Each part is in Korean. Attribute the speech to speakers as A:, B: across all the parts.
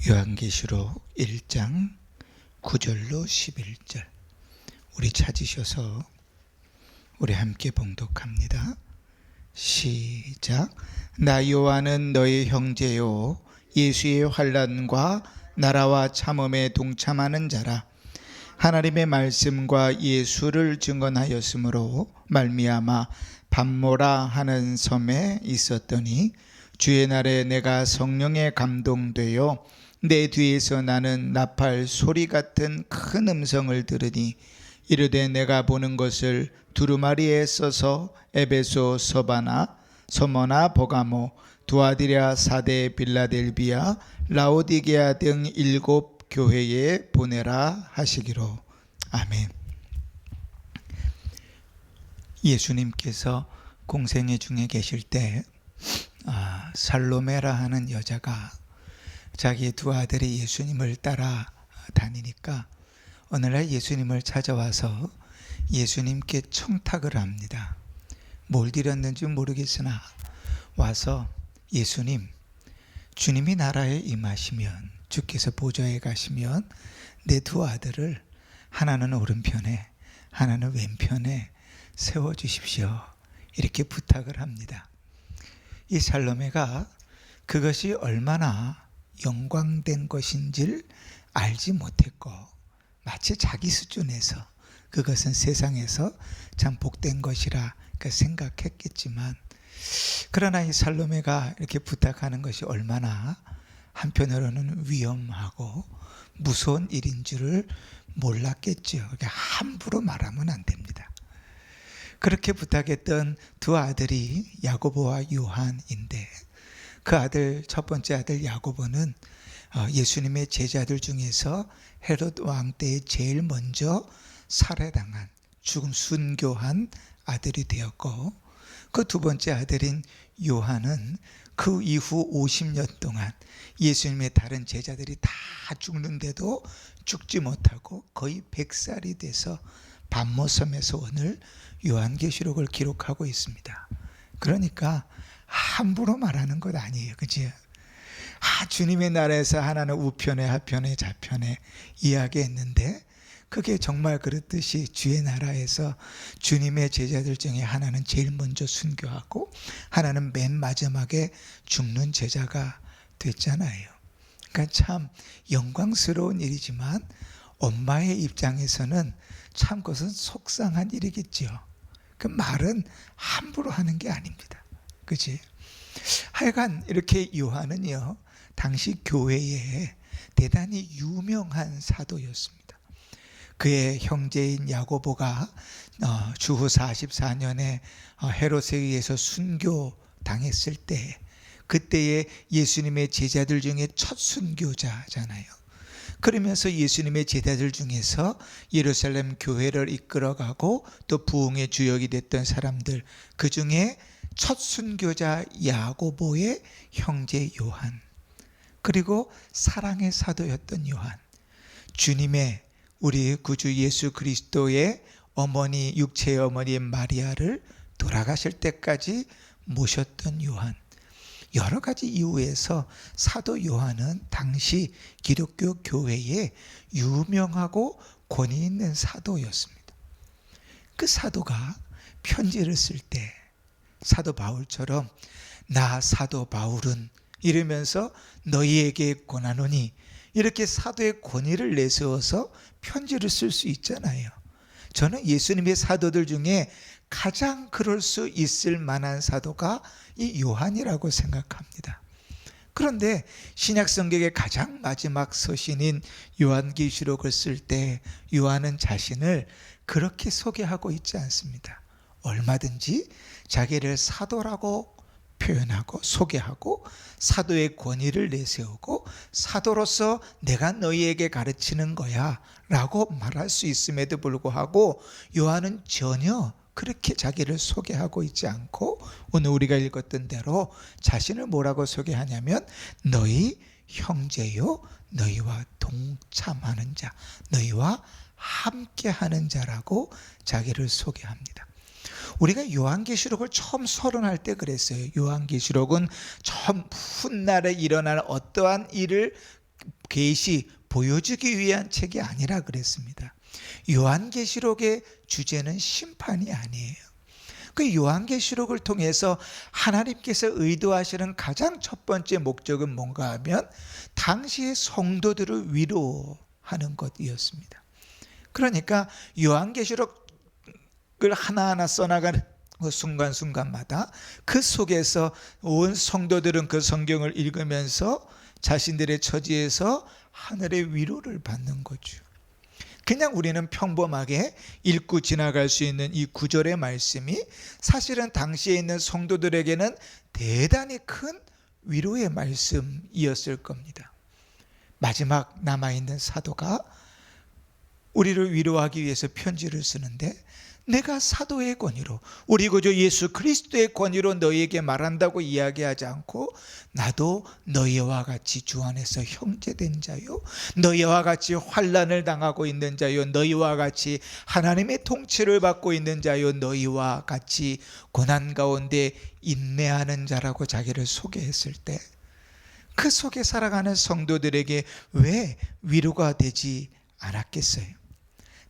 A: 요한계시록 1장 9절로 11절 우리 찾으셔서 우리 함께 봉독합니다. 시작. 나 요한은 너희 형제요 예수의 환난과 나라와 참음에 동참하는 자라. 하나님의 말씀과 예수를 증언하였으므로 말미암아 밤모라 하는 섬에 있었더니 주의 날에 내가 성령에 감동되어 내 뒤에서 나는 나팔 소리 같은 큰 음성을 들으니 이르되 내가 보는 것을 두루마리에 써서 에베소, 서바나, 서머나, 버가모, 두아디라, 사데, 빌라델비아, 라오디게아 등 7 교회에 보내라 하시기로. 아멘. 예수님께서 공생애 중에 계실 때 살로메라 하는 여자가 자기의 두 아들이 예수님을 따라 다니니까 어느 날 예수님을 찾아와서 예수님께 청탁을 합니다. 뭘 드렸는지 모르겠으나 와서 예수님, 주님이 나라에 임하시면, 주께서 보좌에 가시면 내 두 아들을 하나는 오른편에 하나는 왼편에 세워주십시오. 이렇게 부탁을 합니다. 이 살로메가 그것이 얼마나 영광된 것인지를 알지 못했고 마치 자기 수준에서 그것은 세상에서 참 복된 것이라 생각했겠지만, 그러나 이 살로메가 이렇게 부탁하는 것이 얼마나 한편으로는 위험하고 무서운 일인 줄을 몰랐겠죠. 그러니까 함부로 말하면 안 됩니다. 그렇게 부탁했던 두 아들이 야고보와 요한인데, 그 아들, 첫 번째 아들 야고보는 예수님의 제자들 중에서 헤롯 왕 때에 제일 먼저 살해당한, 죽음 순교한 아들이 되었고, 그 두 번째 아들인 요한은 그 이후 50년 동안 예수님의 다른 제자들이 다 죽는데도 죽지 못하고 거의 100살이 돼서 밤모섬에서 오늘 요한계시록을 기록하고 있습니다. 그러니까 함부로 말하는 것 아니에요. 그치? 주님의 나라에서 하나는 우편에 하편에 좌편에 이야기했는데, 그게 정말 그렇듯이 주의 나라에서 주님의 제자들 중에 하나는 제일 먼저 순교하고 하나는 맨 마지막에 죽는 제자가 됐잖아요. 그러니까 참 영광스러운 일이지만 엄마의 입장에서는 참 그것은 속상한 일이겠죠. 그 말은 함부로 하는 게 아닙니다. 그치? 하여간 이렇게 요한은요, 당시 교회에 대단히 유명한 사도였습니다. 그의 형제인 야고보가 주후 44년에 헤롯에 의해서 순교당했을 때, 그때의 예수님의 제자들 중에 첫 순교자잖아요. 그러면서 예수님의 제자들 중에서 예루살렘 교회를 이끌어가고 또 부흥의 주역이 됐던 사람들, 그 중에 첫 순교자 야고보의 형제 요한, 그리고 사랑의 사도였던 요한, 주님의 우리 구주 예수 그리스도의 어머니, 육체의 어머니인 마리아를 돌아가실 때까지 모셨던 요한, 여러 가지 이유에서 사도 요한은 당시 기독교 교회에 유명하고 권위 있는 사도였습니다. 그 사도가 편지를 쓸 때 사도 바울처럼 나 사도 바울은 이러면서 너희에게 권하노니, 이렇게 사도의 권위를 내세워서 편지를 쓸 수 있잖아요. 저는 예수님의 사도들 중에 가장 그럴 수 있을 만한 사도가 이 요한이라고 생각합니다. 그런데 신약 성경의 가장 마지막 서신인 요한계시록을 쓸 때 요한은 자신을 그렇게 소개하고 있지 않습니다. 얼마든지 자기를 사도라고 표현하고 소개하고 사도의 권위를 내세우고 사도로서 내가 너희에게 가르치는 거야 라고 말할 수 있음에도 불구하고 요한은 전혀 그렇게 자기를 소개하고 있지 않고 오늘 우리가 읽었던 대로 자신을 뭐라고 소개하냐면 너희 형제요, 너희와 동참하는 자, 너희와 함께하는 자라고 자기를 소개합니다. 우리가 요한계시록을 처음 서론할 때 그랬어요. 요한계시록은 처음 훗날에 일어날 어떠한 일을 계시 보여주기 위한 책이 아니라 그랬습니다. 요한계시록의 주제는 심판이 아니에요. 그 요한계시록을 통해서 하나님께서 의도하시는 가장 첫 번째 목적은 뭔가 하면 당시의 성도들을 위로하는 것이었습니다. 그러니까 요한계시록을 하나하나 써나가는 그 순간순간마다 그 속에서 온 성도들은 그 성경을 읽으면서 자신들의 처지에서 하늘의 위로를 받는 거죠. 그냥 우리는 평범하게 읽고 지나갈 수 있는 이 구절의 말씀이 사실은 당시에 있는 성도들에게는 대단히 큰 위로의 말씀이었을 겁니다. 마지막 남아있는 사도가 우리를 위로하기 위해서 편지를 쓰는데, 내가 사도의 권위로 우리 구주 예수 그리스도의 권위로 너희에게 말한다고 이야기하지 않고, 나도 너희와 같이 주 안에서 형제된 자요, 너희와 같이 환난을 당하고 있는 자요, 너희와 같이 하나님의 통치를 받고 있는 자요, 너희와 같이 고난 가운데 인내하는 자라고 자기를 소개했을 때, 그 속에 살아가는 성도들에게 왜 위로가 되지 않았겠어요?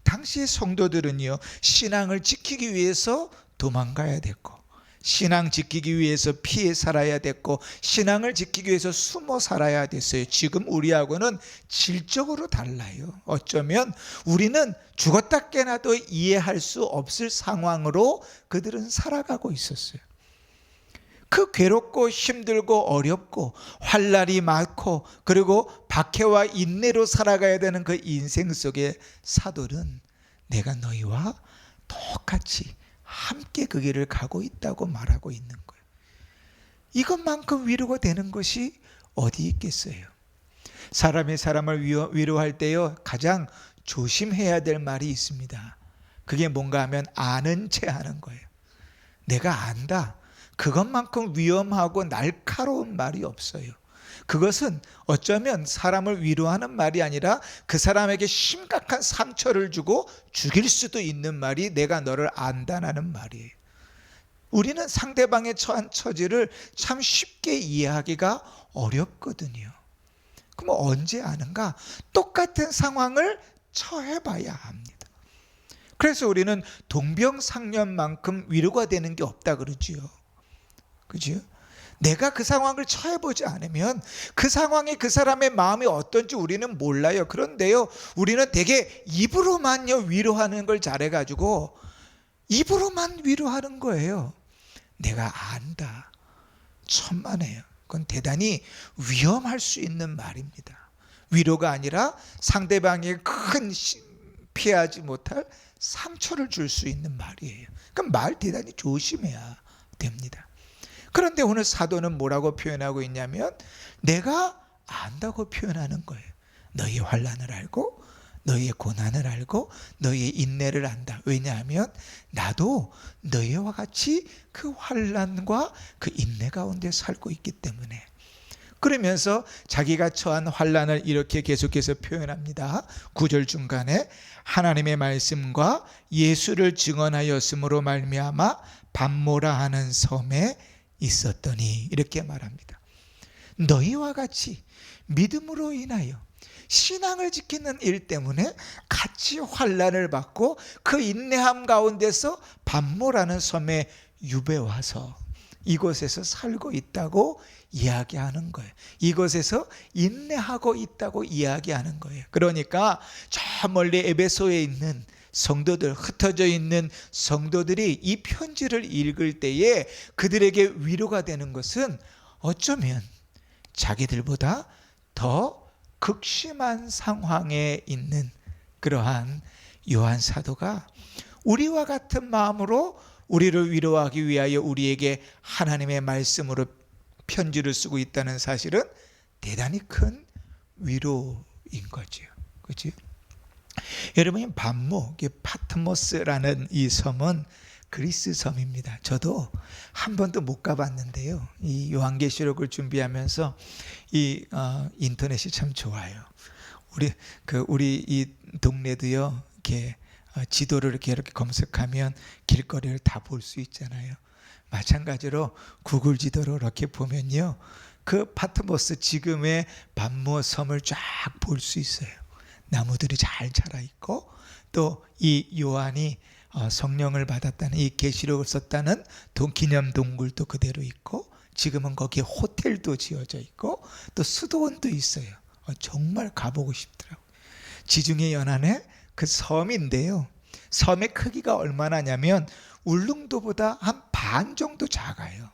A: 당시의 성도들은요, 신앙을 지키기 위해서 도망가야 됐고, 신앙 지키기 위해서 피해 살아야 됐고, 신앙을 지키기 위해서 숨어 살아야 됐어요. 지금 우리하고는 질적으로 달라요. 어쩌면 우리는 죽었다 깨나도 이해할 수 없을 상황으로 그들은 살아가고 있었어요. 그 괴롭고 힘들고 어렵고 환난이 많고 그리고 박해와 인내로 살아가야 되는 그 인생 속에 사도는 내가 너희와 똑같이 함께 그 길을 가고 있다고 말하고 있는 거예요. 이것만큼 위로가 되는 것이 어디 있겠어요? 사람이 사람을 위로할 때요, 가장 조심해야 될 말이 있습니다. 그게 뭔가 하면 아는 체 하는 거예요. 내가 안다, 그것만큼 위험하고 날카로운 말이 없어요. 그것은 어쩌면 사람을 위로하는 말이 아니라 그 사람에게 심각한 상처를 주고 죽일 수도 있는 말이 내가 너를 안다라는 말이에요. 우리는 상대방의 처한 처지를 참 쉽게 이해하기가 어렵거든요. 그럼 언제 아는가? 똑같은 상황을 처해봐야 합니다. 그래서 우리는 동병상련만큼 위로가 되는 게 없다 그러지요. 그죠? 내가 그 상황을 처해보지 않으면 그 상황이 그 사람의 마음이 어떤지 우리는 몰라요. 그런데요, 우리는 되게 입으로만요 위로하는 걸 잘해가지고 입으로만 위로하는 거예요. 내가 안다, 천만에요. 그건 대단히 위험할 수 있는 말입니다. 위로가 아니라 상대방에게 큰 피하지 못할 상처를 줄 수 있는 말이에요. 그럼 말 대단히 조심해야 됩니다. 그런데 오늘 사도는 뭐라고 표현하고 있냐면 내가 안다고 표현하는 거예요. 너희의 환난을 알고 너희의 고난을 알고 너희의 인내를 안다. 왜냐하면 나도 너희와 같이 그 환난과 그 인내 가운데 살고 있기 때문에. 그러면서 자기가 처한 환난을 이렇게 계속해서 표현합니다. 9절 중간에 하나님의 말씀과 예수를 증언하였으므로 말미암아 밤모라 하는 섬에 있었더니, 이렇게 말합니다. 너희와 같이 믿음으로 인하여 신앙을 지키는 일 때문에 같이 환난을 받고 그 인내함 가운데서 밤모라는 섬에 유배 와서 이곳에서 살고 있다고 이야기하는 거예요. 이곳에서 인내하고 있다고 이야기하는 거예요. 그러니까 저 멀리 에베소에 있는 성도들, 흩어져 있는 성도들이 이 편지를 읽을 때에 그들에게 위로가 되는 것은 어쩌면 자기들보다 더 극심한 상황에 있는 그러한 요한 사도가 우리와 같은 마음으로 우리를 위로하기 위하여 우리에게 하나님의 말씀으로 편지를 쓰고 있다는 사실은 대단히 큰 위로인 거죠. 그렇지? 여러분, 밤모, 파트모스라는 이 섬은 그리스 섬입니다. 저도 한 번도 못 가봤는데요. 이 요한계시록을 준비하면서 이 인터넷이 참 좋아요. 우리 이 동네도요, 이렇게 지도를 이렇게 검색하면 길거리를 다 볼 수 있잖아요. 마찬가지로 구글 지도로 이렇게 보면요, 그 파트모스 지금의 반모 섬을 쫙 볼 수 있어요. 나무들이 잘 자라 있고 또 이 요한이 성령을 받았다는 이 계시록을 썼다는 기념 동굴도 그대로 있고 지금은 거기에 호텔도 지어져 있고 또 수도원도 있어요. 정말 가보고 싶더라고요. 지중해 연안에 그 섬인데요. 섬의 크기가 얼마나냐면 울릉도보다 한 반 정도 작아요.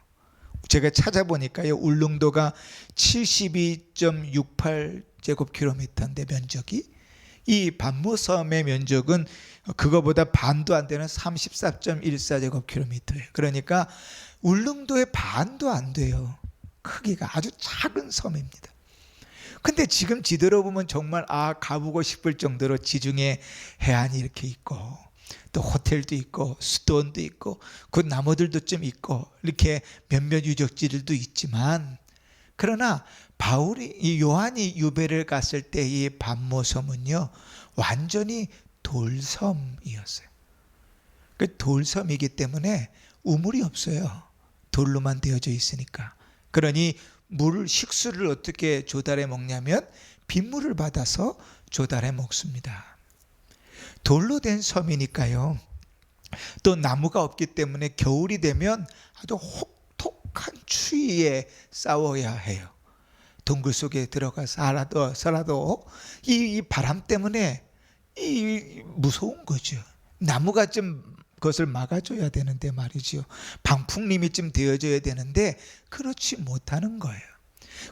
A: 제가 찾아보니까요, 울릉도가 72.68제곱킬로미터인데 면적이, 이 반모섬의 면적은 그거보다 반도 안 되는 34.14제곱킬로미터예요. 그러니까 울릉도의 반도 안 돼요. 크기가 아주 작은 섬입니다. 근데 지금 지도로 보면 정말 가보고 싶을 정도로 지중해 해안이 이렇게 있고 또 호텔도 있고 수도원도 있고 그 나무들도 좀 있고 이렇게 몇몇 유적지들도 있지만, 그러나 이 요한이 유배를 갔을 때 이 반모섬은요 완전히 돌섬이었어요. 그 돌섬이기 때문에 우물이 없어요. 돌로만 되어져 있으니까. 그러니 식수를 어떻게 조달해 먹냐면 빗물을 받아서 조달해 먹습니다. 돌로 된 섬이니까요. 또 나무가 없기 때문에 겨울이 되면 아주 혹독한 추위에 싸워야 해요. 동굴 속에 들어가서 살아도 이 바람 때문에 무서운 거죠. 나무가 좀 그것을 막아줘야 되는데 말이죠. 방풍림이 좀 되어줘야 되는데 그렇지 못하는 거예요.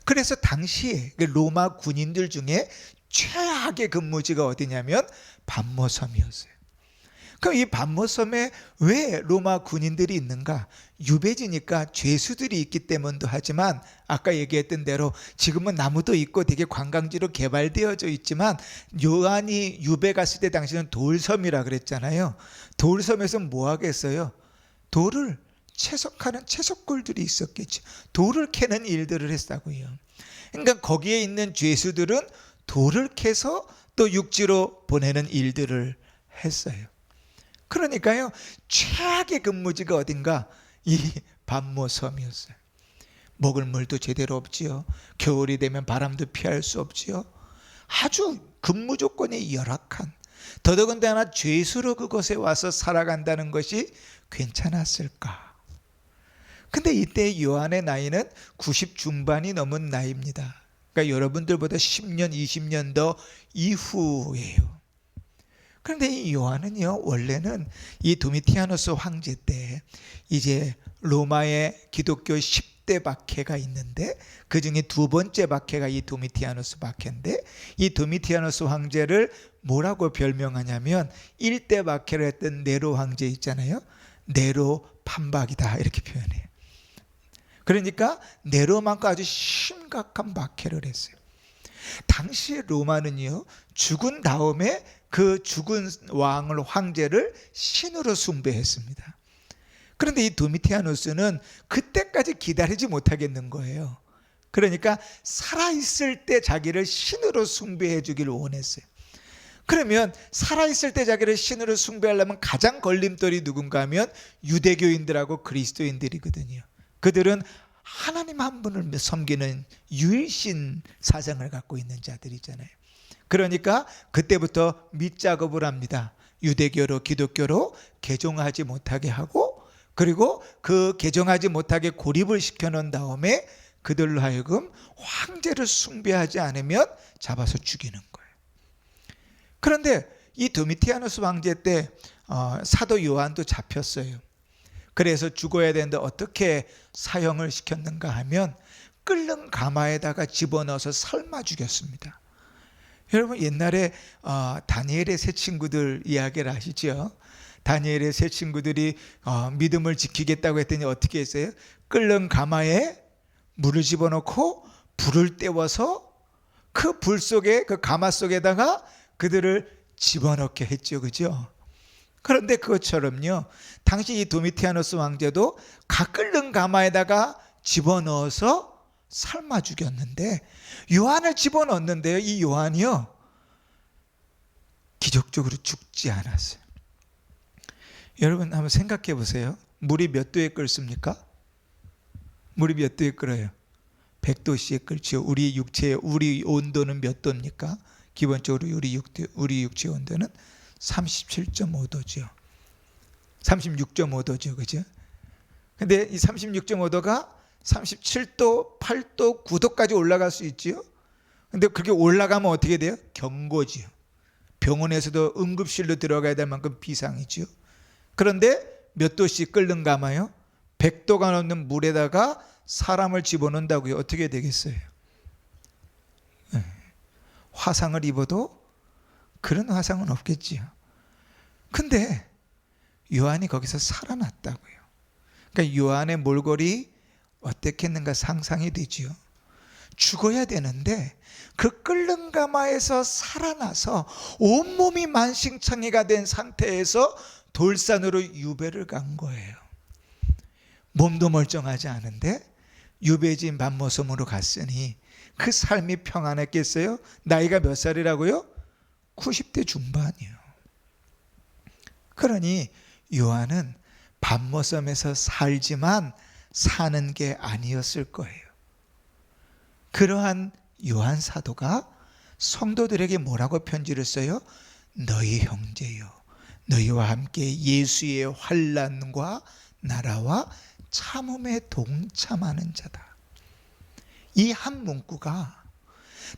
A: 그래서 당시에 로마 군인들 중에 최악의 근무지가 어디냐면 반모섬이었어요. 그럼 이 반모섬에 왜 로마 군인들이 있는가? 유배지니까 죄수들이 있기 때문도 하지만 아까 얘기했던 대로 지금은 나무도 있고 되게 관광지로 개발되어져 있지만 요한이 유배 갔을 때 당시는 돌섬이라 그랬잖아요. 돌섬에서 뭐 하겠어요? 돌을 채석하는 채석골들이 있었겠죠. 돌을 캐는 일들을 했다고요. 그러니까 거기에 있는 죄수들은 돌을 캐서 또 육지로 보내는 일들을 했어요. 그러니까요, 최악의 근무지가 어딘가? 이 반모섬이었어요. 먹을 물도 제대로 없지요. 겨울이 되면 바람도 피할 수 없지요. 아주 근무 조건이 열악한, 더더군다나 죄수로 그곳에 와서 살아간다는 것이 괜찮았을까? 근데 이때 요한의 나이는 90 중반이 넘은 나이입니다. 그러니까 여러분들보다 10년, 20년 더 이후예요. 그런데 이 요한은요, 원래는 이 도미티아누스 황제 때 이제 로마의 기독교 10대 박해가 있는데 그 중에 두 번째 박해가 이 도미티아누스 박해인데, 이 도미티아누스 황제를 뭐라고 별명하냐면 1대 박해를 했던 네로 황제 있잖아요. 네로 판박이다 이렇게 표현해요. 그러니까 네로만큼 아주 심각한 박해를 했어요. 당시 로마는요, 죽은 다음에 그 죽은 황제를 신으로 숭배했습니다. 그런데 이 도미티아누스는 그때까지 기다리지 못하겠는 거예요. 그러니까 살아있을 때 자기를 신으로 숭배해 주기를 원했어요. 그러면 살아있을 때 자기를 신으로 숭배하려면 가장 걸림돌이 누군가 하면 유대교인들하고 그리스도인들이거든요. 그들은 하나님 한 분을 섬기는 유일신 사상을 갖고 있는 자들이잖아요. 그러니까 그때부터 밑작업을 합니다. 유대교로 기독교로 개종하지 못하게 하고, 그리고 그 개종하지 못하게 고립을 시켜놓은 다음에 그들로 하여금 황제를 숭배하지 않으면 잡아서 죽이는 거예요. 그런데 이 도미티아누스 황제 때 사도 요한도 잡혔어요. 그래서 죽어야 되는데 어떻게 사형을 시켰는가 하면 끓는 가마에다가 집어넣어서 삶아 죽였습니다. 여러분 옛날에 다니엘의 세 친구들 이야기를 아시죠? 다니엘의 세 친구들이 믿음을 지키겠다고 했더니 어떻게 했어요? 끓는 가마에 물을 집어넣고 불을 떼워서 그 불 속에, 그 가마 속에다가 그들을 집어넣게 했죠. 그죠? 그런데 그것처럼요, 당시 이 도미티아누스 황제도 끓는 가마에다가 집어넣어서 삶아 죽였는데, 요한을 집어넣었는데요, 이 요한이요 기적적으로 죽지 않았어요. 여러분 한번 생각해 보세요. 물이 몇 도에 끓습니까? 물이 몇 도에 끓어요? 100도씨에 끓지요. 우리 육체의 우리 온도는 몇 도입니까? 기본적으로 우리 육체의 온도는 37.5도죠. 36.5도죠. 그죠? 근데 이 36.5도가 37도, 8도, 9도까지 올라갈 수 있지요. 근데 그렇게 올라가면 어떻게 돼요? 경고지요. 병원에서도 응급실로 들어가야 될 만큼 비상이지요. 그런데 몇 도씩 끓는가 하면요, 100도가 넘는 물에다가 사람을 집어넣는다고요. 어떻게 되겠어요? 화상을 입어도 그런 화상은 없겠지요. 근데 요한이 거기서 살아났다고요. 그러니까 요한의 몰골이 어떻겠는가 상상이 되지요. 죽어야 되는데 그 끓는 가마에서 살아나서 온몸이 만신창이가 된 상태에서 돌산으로 유배를 간 거예요. 몸도 멀쩡하지 않은데 유배지 만모섬으로 갔으니 그 삶이 평안했겠어요? 나이가 몇 살이라고요? 90대 중반이요. 그러니 요한은 반모섬에서 살지만 사는 게 아니었을 거예요. 그러한 요한 사도가 성도들에게 뭐라고 편지를 써요? 너희 형제요, 너희와 함께 예수의 환난과 나라와 참음에 동참하는 자다. 이 한 문구가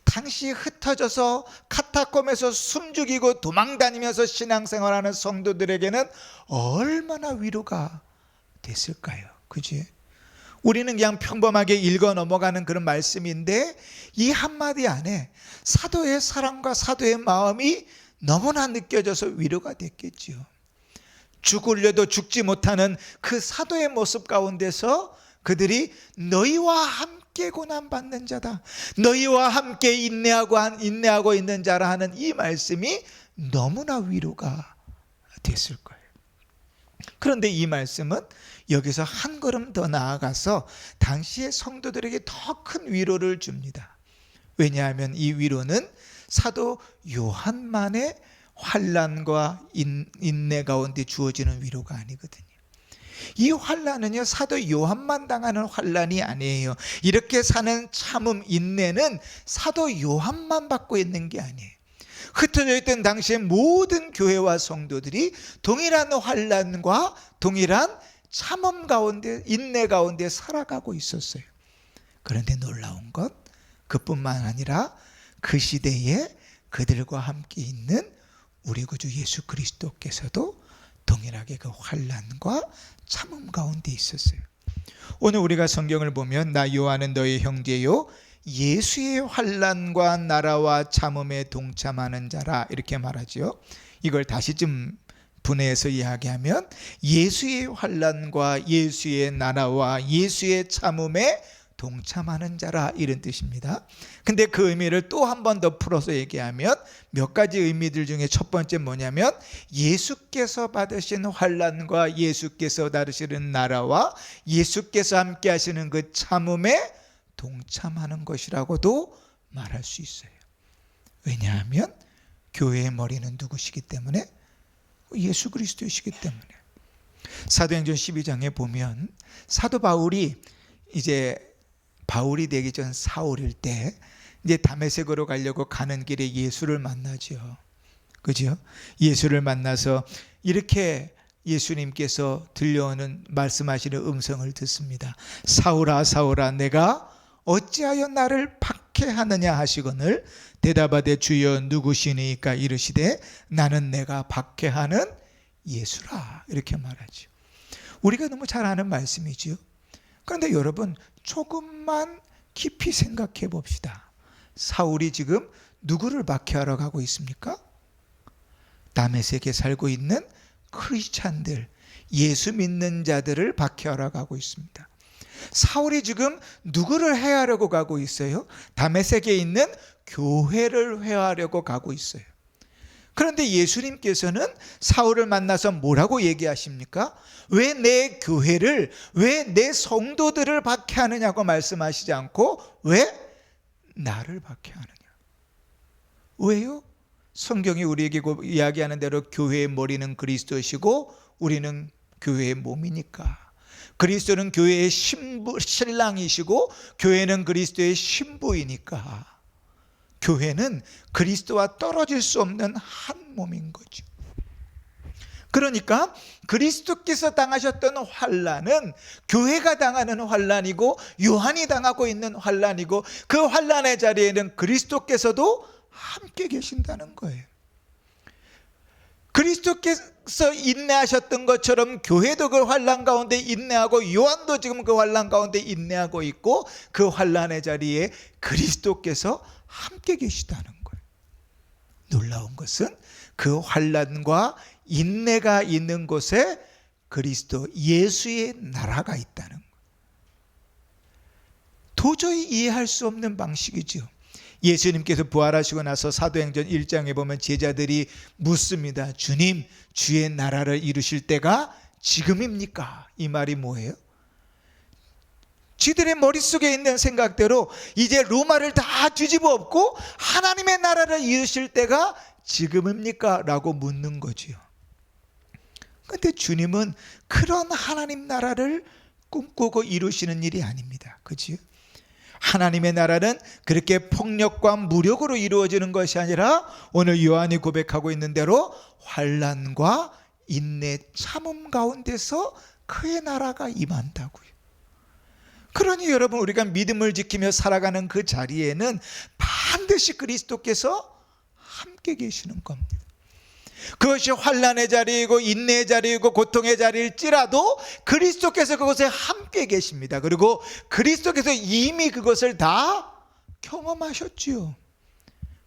A: 당시 흩어져서 카타콤에서 숨죽이고 도망다니면서 신앙생활하는 성도들에게는 얼마나 위로가 됐을까요? 그지? 우리는 그냥 평범하게 읽어 넘어가는 그런 말씀인데 이 한마디 안에 사도의 사랑과 사도의 마음이 너무나 느껴져서 위로가 됐겠지요. 죽으려도 죽지 못하는 그 사도의 모습 가운데서 그들이 너희와 함께 고난받는 자다, 너희와 함께 인내하고 있는 자라 하는 이 말씀이 너무나 위로가 됐을 거예요. 그런데 이 말씀은 여기서 한 걸음 더 나아가서 당시의 성도들에게 더 큰 위로를 줍니다. 왜냐하면 이 위로는 사도 요한만의 환난과 인내 가운데 주어지는 위로가 아니거든요. 이 환난은요, 사도 요한만 당하는 환난이 아니에요. 이렇게 사는 참음, 인내는 사도 요한만 받고 있는 게 아니에요. 흩어져 있던 당시의 모든 교회와 성도들이 동일한 환난과 동일한 참음 가운데, 인내 가운데 살아가고 있었어요. 그런데 놀라운 것, 그뿐만 아니라 그 시대에 그들과 함께 있는 우리 구주 예수 그리스도께서도 동일하게 그 환난과 참음 가운데 있었어요. 오늘 우리가 성경을 보면 나 요한은 너희 형제요 예수의 환난과 나라와 참음에 동참하는 자라 이렇게 말하죠. 이걸 다시 좀 분해해서 이야기하면 예수의 환난과 예수의 나라와 예수의 참음에 동참하는 자라 이런 뜻입니다. 근데 그 의미를 또 한 번 더 풀어서 얘기하면 몇 가지 의미들 중에 첫 번째 뭐냐면 예수께서 받으신 환난과 예수께서 다루시는 나라와 예수께서 함께 하시는 그 참음에 동참하는 것이라고도 말할 수 있어요. 왜냐하면 교회의 머리는 누구시기 때문에? 예수 그리스도이시기 때문에. 사도행전 12장에 보면 사도 바울이 이제 바울이 되기 전 사울일 때 이제 다메섹으로 가려고 가는 길에 예수를 만나죠. 그죠? 예수를 만나서 이렇게 예수님께서 들려오는 말씀하시는 음성을 듣습니다. 사울아 사울아 내가 어찌하여 나를 박해하느냐 하시거늘 대답하되 주여 누구시니까 이르시되 나는 내가 박해하는 예수라 이렇게 말하죠. 우리가 너무 잘 아는 말씀이지요. 그런데 여러분 조금만 깊이 생각해 봅시다. 사울이 지금 누구를 박해하러 가고 있습니까? 다메섹에 살고 있는 크리스찬들, 예수 믿는 자들을 박해하러 가고 있습니다. 사울이 지금 누구를 해하려고 가고 있어요? 다메섹에 있는 교회를 회하려고 가고 있어요. 그런데 예수님께서는 사울을 만나서 뭐라고 얘기하십니까? 왜 내 교회를, 왜 내 성도들을 박해하느냐고 말씀하시지 않고 왜 나를 박해하느냐? 왜요? 성경이 우리에게 이야기하는 대로 교회의 머리는 그리스도시고 우리는 교회의 몸이니까. 그리스도는 교회의 신랑이시고 교회는 그리스도의 신부이니까 교회는 그리스도와 떨어질 수 없는 한 몸인 거죠. 그러니까 그리스도께서 당하셨던 환난은 교회가 당하는 환난이고 요한이 당하고 있는 환난이고 그 환난의 자리에는 그리스도께서도 함께 계신다는 거예요. 그리스도께서 인내하셨던 것처럼 교회도 그 환난 가운데 인내하고 요한도 지금 그 환난 가운데 인내하고 있고 그 환난의 자리에 그리스도께서 함께 계시다는 거예요. 놀라운 것은 그 환난과 인내가 있는 곳에 그리스도 예수의 나라가 있다는 거예요. 도저히 이해할 수 없는 방식이죠. 예수님께서 부활하시고 나서 사도행전 1장에 보면 제자들이 묻습니다. 주님, 주의 나라를 이루실 때가 지금입니까? 이 말이 뭐예요? 지들의 머릿속에 있는 생각대로 이제 로마를 다 뒤집어 엎고 하나님의 나라를 이루실 때가 지금입니까? 라고 묻는 거지요. 그런데 주님은 그런 하나님 나라를 꿈꾸고 이루시는 일이 아닙니다. 그렇죠? 하나님의 나라는 그렇게 폭력과 무력으로 이루어지는 것이 아니라 오늘 요한이 고백하고 있는 대로 환난과 인내 참음 가운데서 그의 나라가 임한다고요. 그러니 여러분, 우리가 믿음을 지키며 살아가는 그 자리에는 반드시 그리스도께서 함께 계시는 겁니다. 그것이 환난의 자리이고 인내의 자리이고 고통의 자리일지라도 그리스도께서 그곳에 함께 계십니다. 그리고 그리스도께서 이미 그것을 다 경험하셨지요.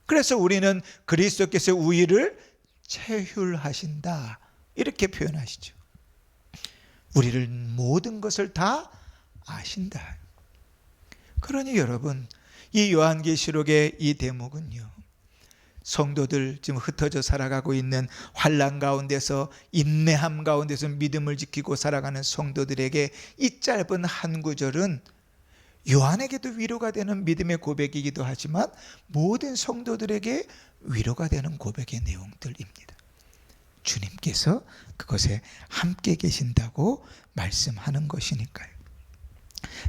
A: 그래서 우리는 그리스도께서 우리를 체휼하신다 이렇게 표현하시죠. 우리를 모든 것을 다 아신다. 그러니 여러분, 이 요한계시록의 이 대목은요, 성도들 지금 흩어져 살아가고 있는 환난 가운데서 인내함 가운데서 믿음을 지키고 살아가는 성도들에게 이 짧은 한 구절은 요한에게도 위로가 되는 믿음의 고백이기도 하지만 모든 성도들에게 위로가 되는 고백의 내용들입니다. 주님께서 그것에 함께 계신다고 말씀하는 것이니까요.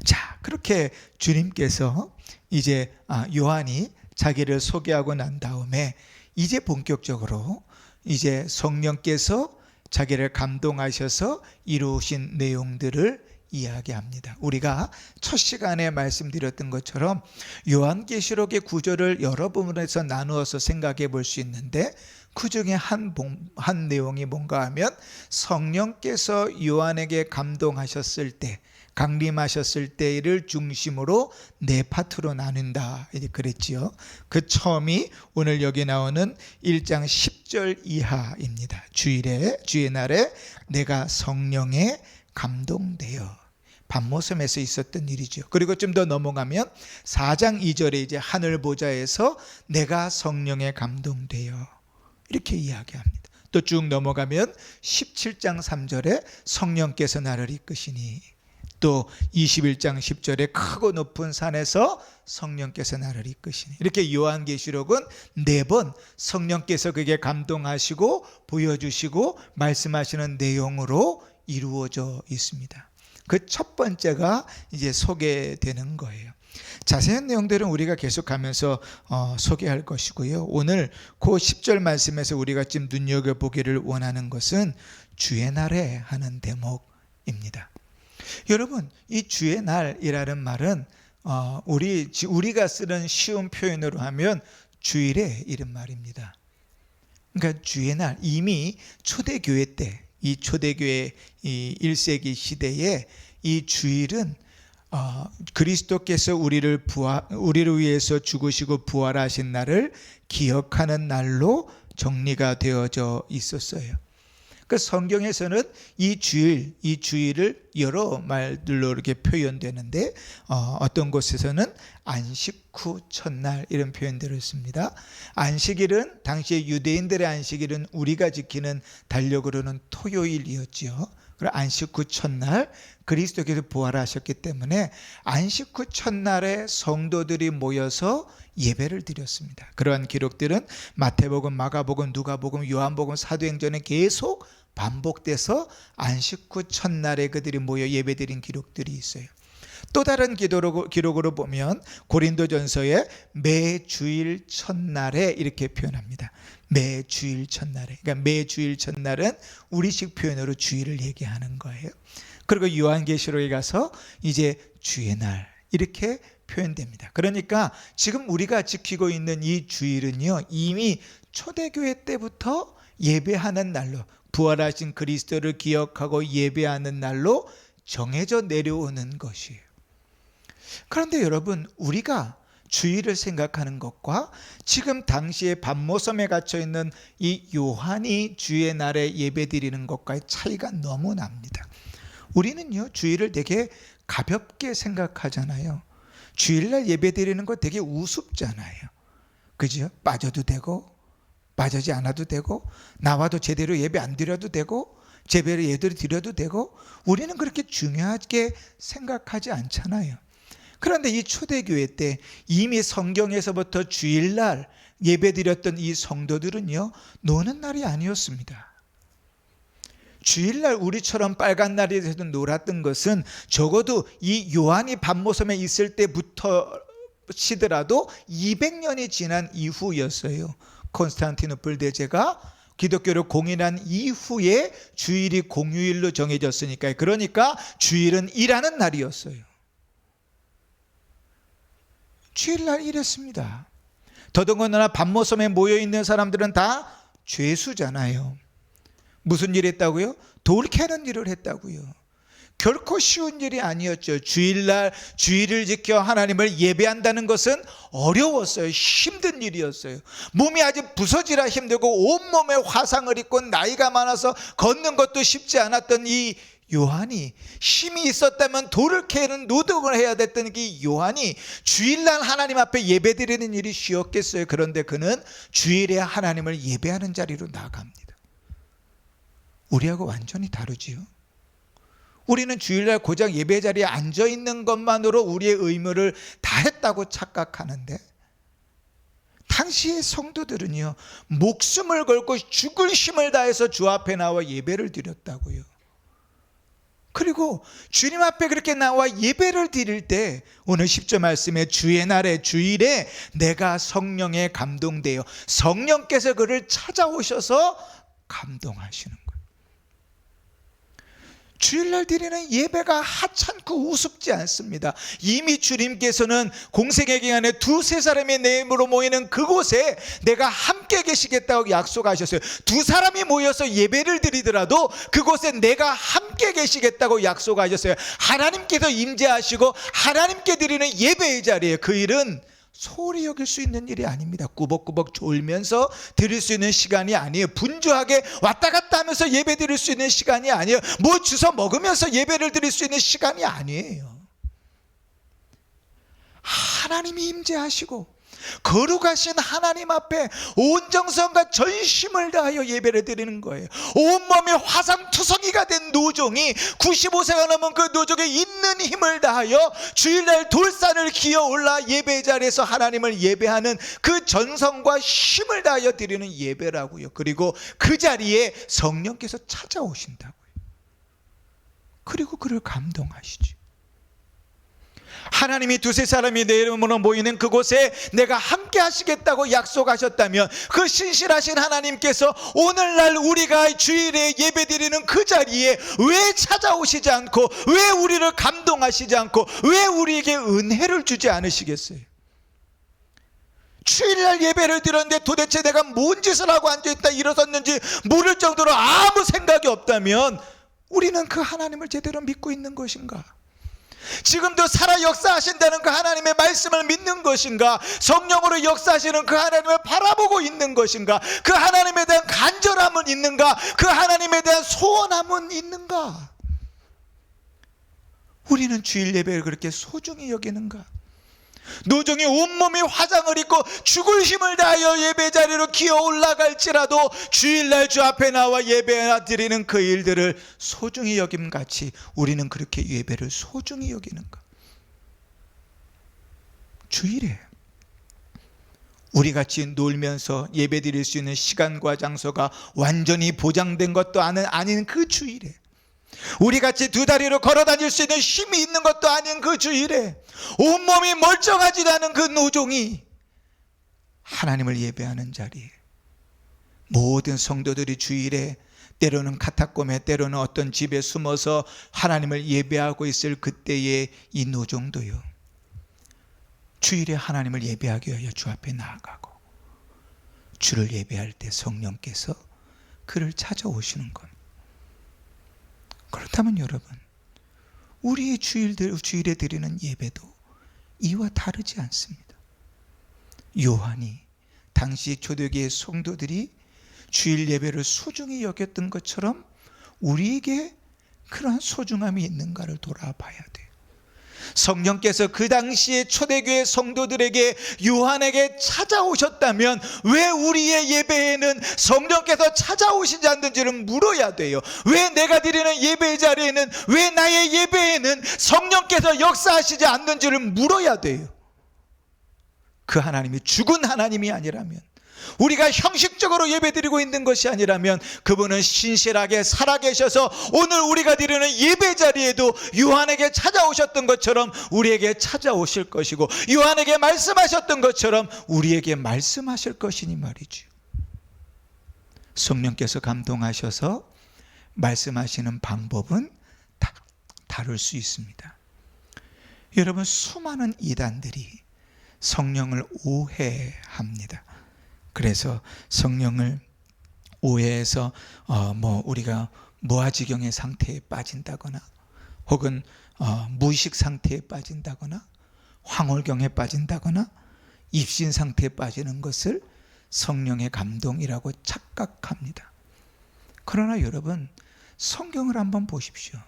A: 자, 그렇게 주님께서 이제 요한이 자기를 소개하고 난 다음에 이제 본격적으로 이제 성령께서 자기를 감동하셔서 이루신 내용들을 이야기합니다. 우리가 첫 시간에 말씀드렸던 것처럼 요한계시록의 구절을 여러 부분에서 나누어서 생각해 볼 수 있는데 그 중에 한 내용이 뭔가 하면 성령께서 요한에게 감동하셨을 때, 강림하셨을 때를 중심으로 네 파트로 나눈다 이제 그랬지요. 그 처음이 오늘 여기 나오는 1장 10절 이하입니다. 주의 날에 내가 성령에 감동되어, 밤모섬에서 있었던 일이죠. 그리고 좀 더 넘어가면 4장 2절에 이제 하늘 보좌에서 내가 성령에 감동되어 이렇게 이야기합니다. 또 쭉 넘어가면 17장 3절에 성령께서 나를 이끄시니, 또 21장 10절에 크고 높은 산에서 성령께서 나를 이끄시니, 이렇게 요한계시록은 4번 성령께서 그게 감동하시고 보여주시고 말씀하시는 내용으로 이루어져 있습니다. 그 첫 번째가 이제 소개되는 거예요. 자세한 내용들은 우리가 계속하면서 소개할 것이고요. 오늘 그 10절 말씀에서 우리가 지금 눈여겨보기를 원하는 것은 주의 날에 하는 대목입니다. 여러분, 이 주의 날이라는 말은 우리가 쓰는 쉬운 표현으로 하면 주일에 이런 말입니다. 그러니까 주의 날, 이미 초대교회 때, 이 초대교회 이 1세기 시대에 이 주일은 그리스도께서 우리를 위해서 죽으시고 부활하신 날을 기억하는 날로 정리가 되어져 있었어요. 그 성경에서는 이 주일을 여러 말들로 이렇게 표현되는데 어떤 곳에서는 안식 후 첫날 이런 표현들을 씁니다. 안식일은 당시에 유대인들의 안식일은 우리가 지키는 달력으로는 토요일이었죠. 그리고 안식 후 첫날 그리스도께서 부활하셨기 때문에 안식 후 첫날에 성도들이 모여서 예배를 드렸습니다. 그러한 기록들은 마태복음, 마가복음, 누가복음, 요한복음, 사도행전에 계속 반복돼서 안식 후 첫날에 그들이 모여 예배드린 기록들이 있어요. 또 다른 기록으로 보면 고린도전서에 매주일 첫날에 이렇게 표현합니다. 매주일 첫날에. 그러니까 매주일 첫날은 우리식 표현으로 주일을 얘기하는 거예요. 그리고 요한계시록에 가서 이제 주의 날 이렇게 표현됩니다. 그러니까 지금 우리가 지키고 있는 이 주일은요, 이미 초대교회 때부터 예배하는 날로, 부활하신 그리스도를 기억하고 예배하는 날로 정해져 내려오는 것이에요. 그런데 여러분, 우리가 주일을 생각하는 것과 지금 당시에 밤모섬에 갇혀 있는 이 요한이 주의 날에 예배드리는 것과의 차이가 너무 납니다. 우리는요, 주일을 되게 가볍게 생각하잖아요. 주일날 예배드리는 거 되게 우습잖아요. 그죠? 빠져도 되고 빠지지 않아도 되고 나와도 제대로 예배 안 드려도 되고 제대로 예배를 드려도 되고 우리는 그렇게 중요하게 생각하지 않잖아요. 그런데 이 초대교회 때 이미 성경에서부터 주일날 예배드렸던 이 성도들은요, 노는 날이 아니었습니다. 주일날 우리처럼 빨간 날이 돼서 놀았던 것은 적어도 이 요한이 밤모섬에 있을 때부터 시더라도 200년이 지난 이후였어요. 콘스탄티노플 대제가 기독교를 공인한 이후에 주일이 공휴일로 정해졌으니까요. 그러니까 주일은 일하는 날이었어요. 주일날 일했습니다. 더더군다나 밤모섬에 모여있는 사람들은 다 죄수잖아요. 무슨 일 했다고요? 돌 캐는 일을 했다고요. 결코 쉬운 일이 아니었죠. 주일날 주일을 지켜 하나님을 예배한다는 것은 어려웠어요. 힘든 일이었어요. 몸이 아주 부서지라 힘들고 온몸에 화상을 입고 나이가 많아서 걷는 것도 쉽지 않았던 이 요한이, 힘이 있었다면 돌을 캐는 노동을 해야 됐던 이 요한이 주일날 하나님 앞에 예배드리는 일이 쉬웠겠어요. 그런데 그는 주일에 하나님을 예배하는 자리로 나갑니다. 우리하고 완전히 다르지요. 우리는 주일날 고작 예배 자리에 앉아있는 것만으로 우리의 의무를 다했다고 착각하는데, 당시의 성도들은요, 목숨을 걸고 죽을 힘을 다해서 주 앞에 나와 예배를 드렸다고요. 그리고 주님 앞에 그렇게 나와 예배를 드릴 때 오늘 10절 말씀에 주의 날에 주일에 내가 성령에 감동되어, 성령께서 그를 찾아오셔서 감동하시는 거예요. 주일날 드리는 예배가 하찮고 우습지 않습니다. 이미 주님께서는 공생의 기간에 두세 사람이 내 이름으로 모이는 그곳에 내가 함께 계시겠다고 약속하셨어요. 두 사람이 모여서 예배를 드리더라도 그곳에 내가 함께 계시겠다고 약속하셨어요. 하나님께서 임재하시고 하나님께 드리는 예배의 자리에 그 일은 소홀히 여길 수 있는 일이 아닙니다. 꾸벅꾸벅 졸면서 드릴 수 있는 시간이 아니에요. 분주하게 왔다 갔다 하면서 예배 드릴 수 있는 시간이 아니에요. 뭐 주워 먹으면서 예배를 드릴 수 있는 시간이 아니에요. 하나님이 임재하시고 거룩하신 하나님 앞에 온 정성과 전심을 다하여 예배를 드리는 거예요. 온몸에 화상투성이가 된 노종이 95세가 넘은 그 노종에 있는 힘을 다하여 주일날 돌산을 기어 올라 예배 자리에서 하나님을 예배하는 그 전성과 힘을 다하여 드리는 예배라고요. 그리고 그 자리에 성령께서 찾아오신다고요. 그리고 그를 감동하시죠. 하나님이 두세 사람이 내 이름으로 모이는 그곳에 내가 함께 하시겠다고 약속하셨다면 그 신실하신 하나님께서 오늘날 우리가 주일에 예배드리는 그 자리에 왜 찾아오시지 않고, 왜 우리를 감동하시지 않고, 왜 우리에게 은혜를 주지 않으시겠어요? 주일날 예배를 드렸는데 도대체 내가 뭔 짓을 하고 앉아있다 일어섰는지 모를 정도로 아무 생각이 없다면 우리는 그 하나님을 제대로 믿고 있는 것인가? 지금도 살아 역사하신다는 그 하나님의 말씀을 믿는 것인가? 성령으로 역사하시는 그 하나님을 바라보고 있는 것인가? 그 하나님에 대한 간절함은 있는가? 그 하나님에 대한 소원함은 있는가? 우리는 주일 예배를 그렇게 소중히 여기는가? 노종이 온몸이 화장을 입고 죽을 힘을 다하여 예배 자리로 기어 올라갈지라도 주일날 주 앞에 나와 예배 드리는 그 일들을 소중히 여김같이 우리는 그렇게 예배를 소중히 여기는가? 주일에 우리같이 놀면서 예배 드릴 수 있는 시간과 장소가 완전히 보장된 것도 아닌 그 주일에, 우리같이 두 다리로 걸어 다닐 수 있는 힘이 있는 것도 아닌 그 주일에, 온몸이 멀쩡하지도 않은 그 노종이 하나님을 예배하는 자리에, 모든 성도들이 주일에 때로는 카타콤에, 때로는 어떤 집에 숨어서 하나님을 예배하고 있을 그때에 이 노종도요, 주일에 하나님을 예배하기 위하여 주 앞에 나아가고, 주를 예배할 때 성령께서 그를 찾아오시는 것. 그렇다면 여러분, 우리의 주일에 드리는 예배도 이와 다르지 않습니다. 요한이 당시 초대교회 성도들이 주일 예배를 소중히 여겼던 것처럼 우리에게 그러한 소중함이 있는가를 돌아봐야 돼요. 성령께서 그 당시에 초대교회 성도들에게, 요한에게 찾아오셨다면 왜 우리의 예배에는 성령께서 찾아오시지 않는지를 물어야 돼요. 왜 내가 드리는 예배 자리에는, 왜 나의 예배에는 성령께서 역사하시지 않는지를 물어야 돼요. 그 하나님이 죽은 하나님이 아니라면, 우리가 형식적으로 예배드리고 있는 것이 아니라면, 그분은 신실하게 살아계셔서 오늘 우리가 드리는 예배 자리에도 요한에게 찾아오셨던 것처럼 우리에게 찾아오실 것이고, 요한에게 말씀하셨던 것처럼 우리에게 말씀하실 것이니 말이죠. 성령께서 감동하셔서 말씀하시는 방법은 다를 수 있습니다. 여러분, 수많은 이단들이 성령을 오해합니다. 그래서 성령을 오해해서 우리가 무아지경의 상태에 빠진다거나, 혹은 무의식 상태에 빠진다거나, 황홀경에 빠진다거나, 입신 상태에 빠지는 것을 성령의 감동이라고 착각합니다. 그러나 여러분, 성경을 한번 보십시오.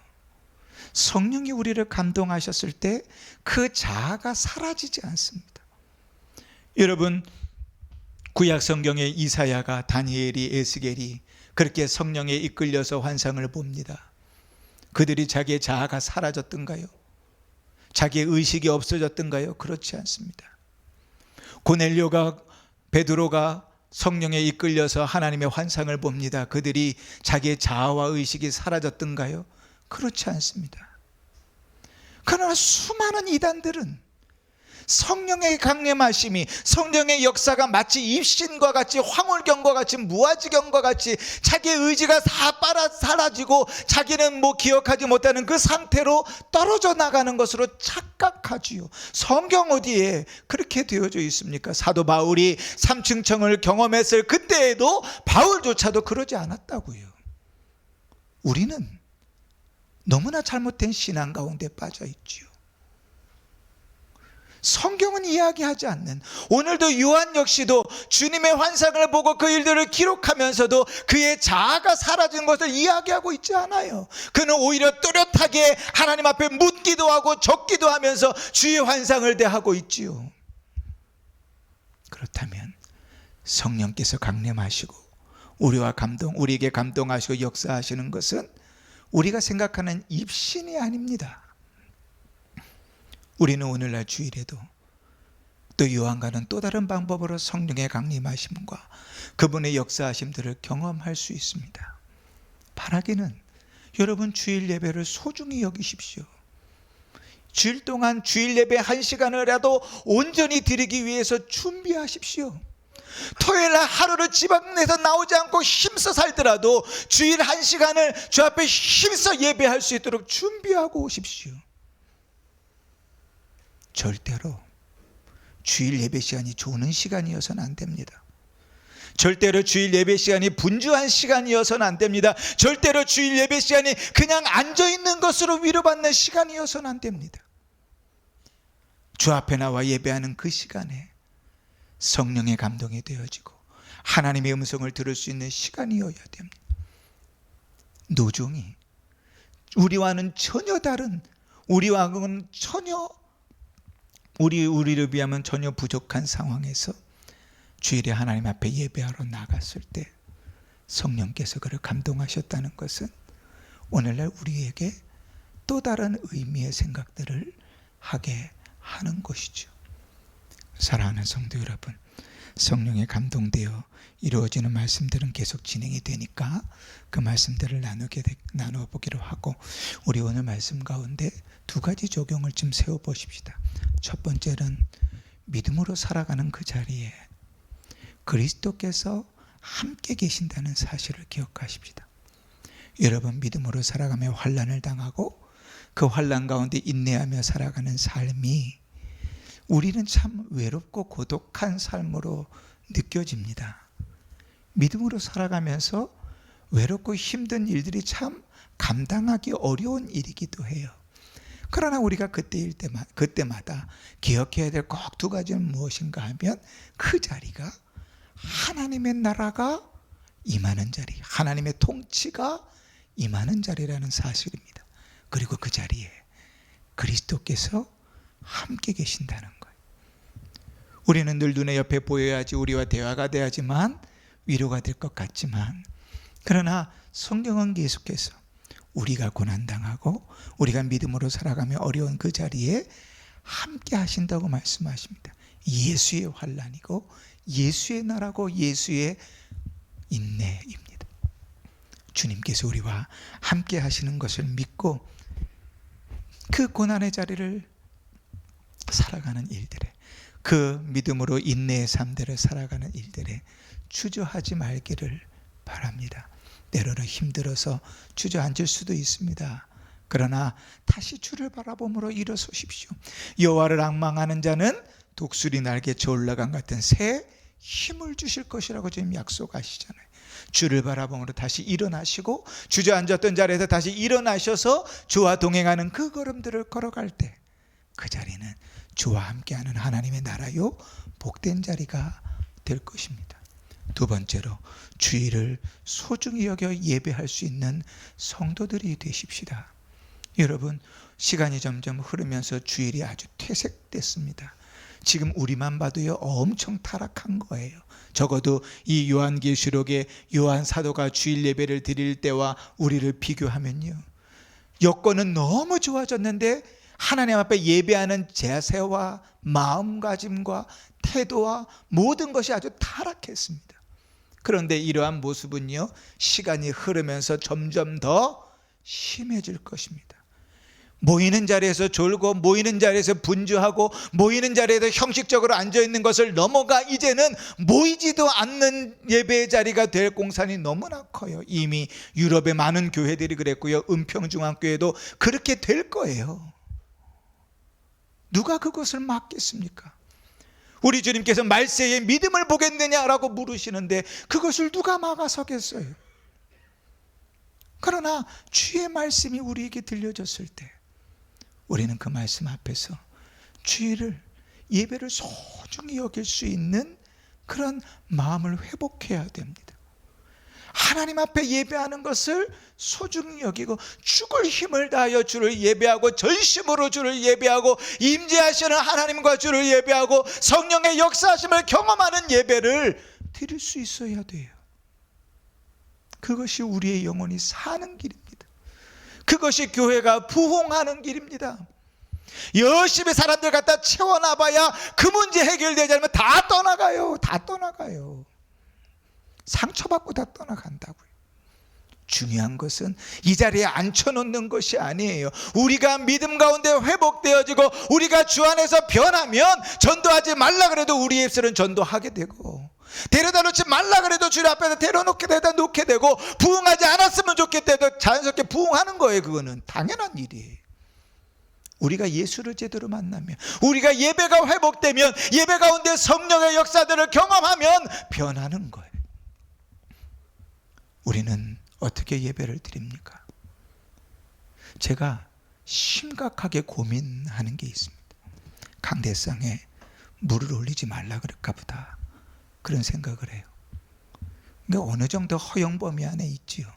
A: 성령이 우리를 감동하셨을 때 그 자아가 사라지지 않습니다. 여러분, 구약 성경의 이사야가, 다니엘이, 에스겔이 그렇게 성령에 이끌려서 환상을 봅니다. 그들이 자기의 자아가 사라졌던가요? 자기의 의식이 없어졌던가요? 그렇지 않습니다. 고넬료가, 베드로가 성령에 이끌려서 하나님의 환상을 봅니다. 그들이 자기의 자아와 의식이 사라졌던가요? 그렇지 않습니다. 그러나 수많은 이단들은 성령의 강림하심이, 성령의 역사가 마치 입신과 같이, 황홀경과 같이, 무아지경과 같이 자기의 의지가 다 사라지고 자기는 기억하지 못하는 그 상태로 떨어져 나가는 것으로 착각하지요. 성경 어디에 그렇게 되어져 있습니까? 사도 바울이 3층청을 경험했을 그때에도 바울조차도 그러지 않았다고요. 우리는 너무나 잘못된 신앙 가운데 빠져 있지요. 성경은 이야기하지 않는, 오늘도 요한 역시도 주님의 환상을 보고 그 일들을 기록하면서도 그의 자아가 사라진 것을 이야기하고 있지 않아요. 그는 오히려 또렷하게 하나님 앞에 묻기도 하고 적기도 하면서 주의 환상을 대하고 있지요. 그렇다면 성령께서 강림하시고 우리에게 감동하시고 역사하시는 것은 우리가 생각하는 입신이 아닙니다. 우리는 오늘날 주일에도 또 요한과는 또 다른 방법으로 성령의 강림하심과 그분의 역사하심들을 경험할 수 있습니다. 바라기는 여러분, 주일 예배를 소중히 여기십시오. 주일 동안 주일 예배 1시간이라도 온전히 드리기 위해서 준비하십시오. 토요일날 하루를 집 안에서 나오지 않고 힘써 살더라도 주일 1시간을 주 앞에 힘써 예배할 수 있도록 준비하고 오십시오. 절대로 주일 예배 시간이 조는 시간이어서는 안 됩니다. 절대로 주일 예배 시간이 분주한 시간이어서는 안 됩니다. 절대로 주일 예배 시간이 그냥 앉아있는 것으로 위로받는 시간이어서는 안 됩니다. 주 앞에 나와 예배하는 그 시간에 성령의 감동이 되어지고 하나님의 음성을 들을 수 있는 시간이어야 됩니다. 노종이 우리와는 전혀 다른, 우리와는 전혀 우리를 비하면 전혀 부족한 상황에서 주일에 하나님 앞에 예배하러 나갔을 때 성령께서 그를 감동하셨다는 것은 오늘날 우리에게 또 다른 의미의 생각들을 하게 하는 것이죠. 사랑하는 성도 여러분, 성령에 감동되어 이루어지는 말씀들은 계속 진행이 되니까 그 말씀들을 나누어 보기로 하고, 우리 오늘 말씀 가운데 두 가지 적용을 좀 세워 보십시다. 첫 번째는 믿음으로 살아가는 그 자리에 그리스도께서 함께 계신다는 사실을 기억하십시다. 여러분, 믿음으로 살아가며 환난을 당하고 그 환난 가운데 인내하며 살아가는 삶이 우리는 참 외롭고 고독한 삶으로 느껴집니다. 믿음으로 살아가면서 외롭고 힘든 일들이 참 감당하기 어려운 일이기도 해요. 그러나 우리가 그때마다 기억해야 될 꼭 두 가지는 무엇인가 하면 그 자리가 하나님의 나라가 임하는 자리, 하나님의 통치가 임하는 자리라는 사실입니다. 그리고 그 자리에 그리스도께서 함께 계신다는 거예요. 우리는 늘 눈에 옆에 보여야지 우리와 대화가 돼야지만 위로가 될 것 같지만, 그러나 성경은 계속해서 우리가 고난당하고 우리가 믿음으로 살아가며 어려운 그 자리에 함께 하신다고 말씀하십니다. 예수의 환난이고 예수의 나라고 예수의 인내입니다. 주님께서 우리와 함께 하시는 것을 믿고 그 고난의 자리를 살아가는 일들에, 그 믿음으로 인내의 삶들을 살아가는 일들에 주저하지 말기를 바랍니다. 때로는 힘들어서 주저앉을 수도 있습니다. 그러나 다시 주를 바라봄으로 일어서십시오. 여호와를 앙망하는 자는 독수리 날개쳐 올라간 같은 새 힘을 주실 것이라고 지금 약속하시잖아요. 주를 바라봄으로 다시 일어나시고 주저앉았던 자리에서 다시 일어나셔서 주와 동행하는 그 걸음들을 걸어갈 때 그 자리는 주와 함께하는 하나님의 나라요 복된 자리가 될 것입니다. 두 번째로, 주일을 소중히 여겨 예배할 수 있는 성도들이 되십시다. 여러분, 시간이 점점 흐르면서 주일이 아주 퇴색됐습니다. 지금 우리만 봐도요 엄청 타락한 거예요. 적어도 이 요한계시록의 요한 사도가 주일 예배를 드릴 때와 우리를 비교하면요, 여건은 너무 좋아졌는데 하나님 앞에 예배하는 자세와 마음가짐과 태도와 모든 것이 아주 타락했습니다. 그런데 이러한 모습은요 시간이 흐르면서 점점 더 심해질 것입니다. 모이는 자리에서 졸고 모이는 자리에서 분주하고 모이는 자리에서 형식적으로 앉아있는 것을 넘어가 이제는 모이지도 않는 예배의 자리가 될 공산이 너무나 커요. 이미 유럽의 많은 교회들이 그랬고요, 은평중앙교회도 그렇게 될 거예요. 누가 그것을 막겠습니까? 우리 주님께서 말세에 믿음을 보겠느냐라고 물으시는데 그것을 누가 막아서겠어요? 그러나 주의 말씀이 우리에게 들려졌을 때 우리는 그 말씀 앞에서 주일을, 예배를 소중히 여길 수 있는 그런 마음을 회복해야 됩니다. 하나님 앞에 예배하는 것을 소중히 여기고 죽을 힘을 다하여 주를 예배하고 전심으로 주를 예배하고 임재하시는 하나님과 주를 예배하고 성령의 역사하심을 경험하는 예배를 드릴 수 있어야 돼요. 그것이 우리의 영혼이 사는 길입니다. 그것이 교회가 부흥하는 길입니다. 열심히 사람들 갖다 채워놔봐야 그 문제 해결되지 않으면 다 떠나가요. 다 떠나가요. 상처받고 다 떠나간다고요. 중요한 것은 이 자리에 앉혀놓는 것이 아니에요. 우리가 믿음 가운데 회복되어지고 우리가 주 안에서 변하면 전도하지 말라 그래도 우리의 입술은 전도하게 되고, 데려다 놓지 말라 그래도 주님 앞에서 데려다 놓게 되고, 부흥하지 않았으면 좋겠다도 자연스럽게 부흥하는 거예요. 그거는 당연한 일이에요. 우리가 예수를 제대로 만나면, 우리가 예배가 회복되면, 예배 가운데 성령의 역사들을 경험하면 변하는 거예요. 우리는 어떻게 예배를 드립니까? 제가 심각하게 고민하는 게 있습니다. 강대상에 물을 올리지 말라 그럴까 보다, 그런 생각을 해요. 그러니까 어느 정도 허용 범위 안에 있지요.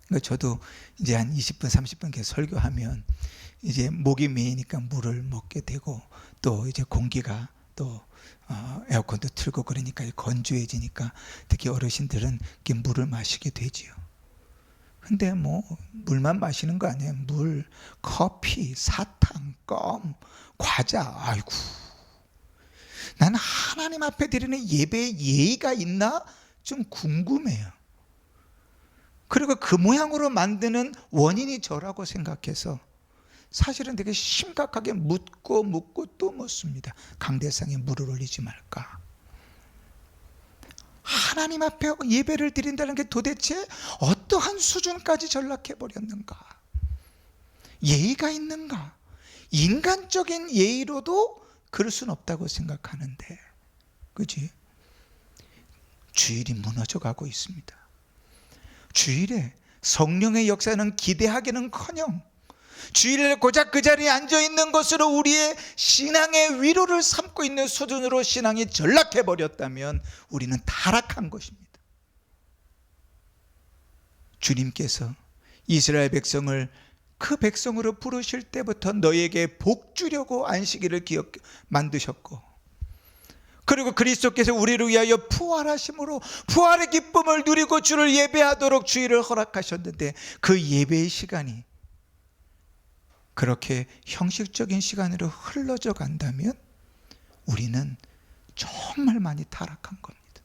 A: 그러니까 저도 이제 한 20분 30분 계속 설교하면 이제 목이 메이니까 물을 먹게 되고, 또 이제 공기가 또 에어컨도 틀고 그러니까 건조해지니까 특히 어르신들은 이렇게 물을 마시게 되지요. 근데 뭐 물만 마시는 거 아니에요. 물, 커피, 사탕, 껌, 과자. 아이고, 나는 하나님 앞에 드리는 예배에 예의가 있나 좀 궁금해요. 그리고 그 모양으로 만드는 원인이 저라고 생각해서 사실은 되게 심각하게 묻고 또 묻습니다. 강대상에 물을 올리지 말까? 하나님 앞에 예배를 드린다는 게 도대체 어떠한 수준까지 전락해 버렸는가? 예의가 있는가? 인간적인 예의로도 그럴 수는 없다고 생각하는데, 그지? 주일이 무너져 가고 있습니다. 주일에 성령의 역사는 기대하기는커녕 주일에 고작 그 자리에 앉아 있는 것으로 우리의 신앙의 위로를 삼고 있는 수준으로 신앙이 전락해 버렸다면 우리는 타락한 것입니다. 주님께서 이스라엘 백성을 그 백성으로 부르실 때부터 너에게 복 주려고 안식일을 만드셨고, 그리고 그리스도께서 우리를 위하여 부활하심으로 부활의 기쁨을 누리고 주를 예배하도록 주일을 허락하셨는데, 그 예배의 시간이 그렇게 형식적인 시간으로 흘러져 간다면 우리는 정말 많이 타락한 겁니다.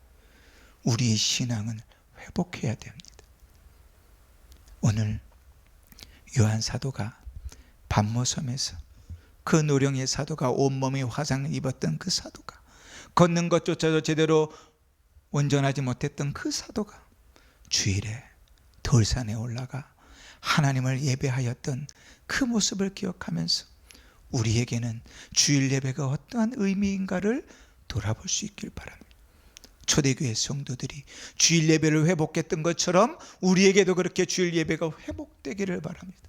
A: 우리의 신앙은 회복해야 됩니다. 오늘 요한 사도가 반모섬에서 그 노령의 사도가 온몸에 화상을 입었던 그 사도가, 걷는 것조차도 제대로 온전하지 못했던 그 사도가 주일에 돌산에 올라가 하나님을 예배하였던 그 모습을 기억하면서 우리에게는 주일 예배가 어떠한 의미인가를 돌아볼 수 있길 바랍니다. 초대교회 성도들이 주일 예배를 회복했던 것처럼 우리에게도 그렇게 주일 예배가 회복되기를 바랍니다.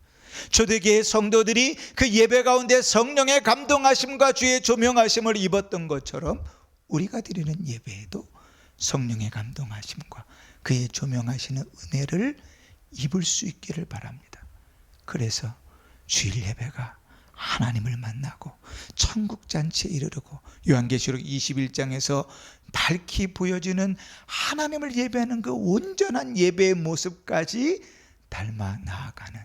A: 초대교회 성도들이 그 예배 가운데 성령의 감동하심과 주의 조명하심을 입었던 것처럼 우리가 드리는 예배에도 성령의 감동하심과 그의 조명하시는 은혜를 입을 수 있기를 바랍니다. 그래서 주일 예배가 하나님을 만나고 천국 잔치에 이르르고 요한계시록 21장에서 밝히 보여지는 하나님을 예배하는 그 온전한 예배의 모습까지 닮아 나아가는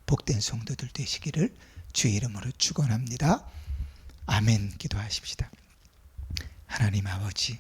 A: 복된 성도들 되시기를 주의 이름으로 축원합니다. 아멘. 기도하십시다. 하나님 아버지,